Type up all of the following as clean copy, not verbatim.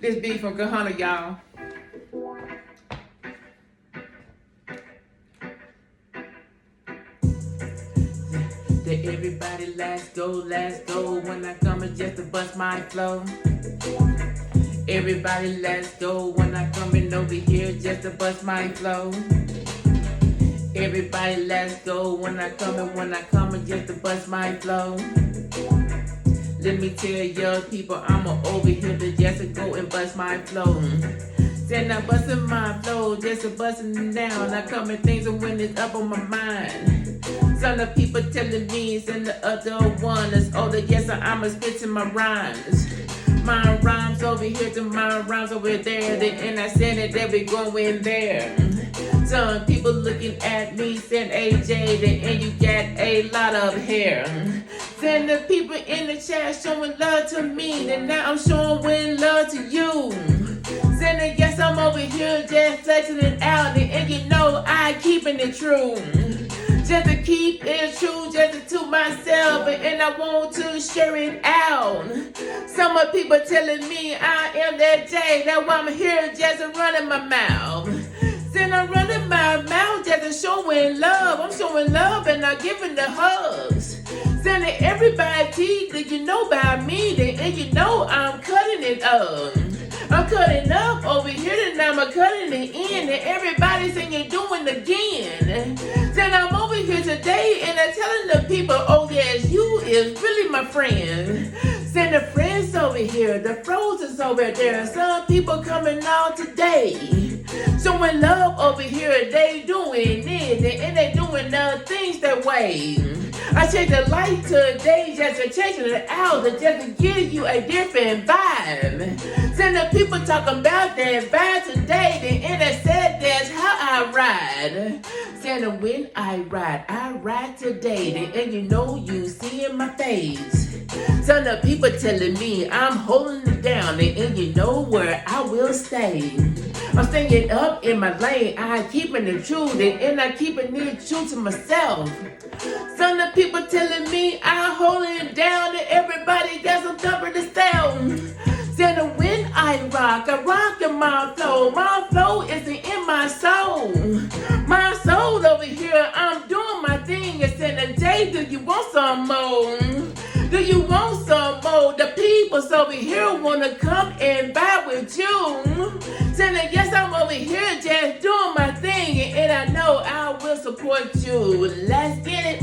This beat from Kahana, y'all. That everybody let's go. When I come in just to bust my flow. Everybody let's go. When I come in over here just to bust my flow. Everybody let's go. When I come in just to bust my flow. Let me tell y'all people, I'm over here to just to go and bust my flow. Said I'm busting my flow, just to busting it down. I come and things when it's up on my mind. Some of the people telling me it's in the other one that's older. Yes, I'm a spitting my rhymes. My rhymes over here to my rhymes over there. And I said that they be going there. Some people looking at me saying, AJ, and you got a lot of hair. Send the people in the chat showing love to me, and now I'm showing love to you. Send yes, I'm over here just flexing it out, and you know I keeping it true. Just to keep it true, just to myself, and I want to share it out. Some of people telling me I am that J, that's why I'm here just running my mouth. Then I'm running my mouth just to showing love. I'm showing love and I'm giving the hugs. Sending everybody that you know about me, and you know I'm cutting it up. I'm cutting up over here and I'm cutting it in, and everybody's saying you're doing it again. Then I'm over here today and I'm telling the people, oh yes, you is really my friend. Send the friends over here, the frozen's over there. Some people coming out today. Showing love over here, they doing it, and they doing the things that way. I changed the light today just to change it out, just to give you a different vibe. Send the people talking about that vibe today, and I said that's how I ride. Send when I ride today, and you know you see in my face. Some of the people telling me I'm holding it down, and you know where I will stay. I'm staying up in my lane, I keeping it true, and I keeping it true to myself. Some of the people telling me I'm holding it down, and everybody got some comfort to sound. Saying when I rock in my flow. My flow is in my soul. My soul over here, I'm doing my thing. And saying, Jay, do you want some more? Do you want some more? The peoples over here wanna come and vibe with you. Saying, yes, I'm over here just doing my thing, and I know I will support you. Let's get it.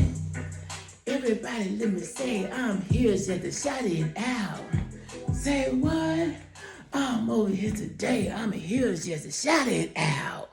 Everybody, let me say, I'm here just to shout it out. Say what? I'm over here today. I'm here just to shout it out.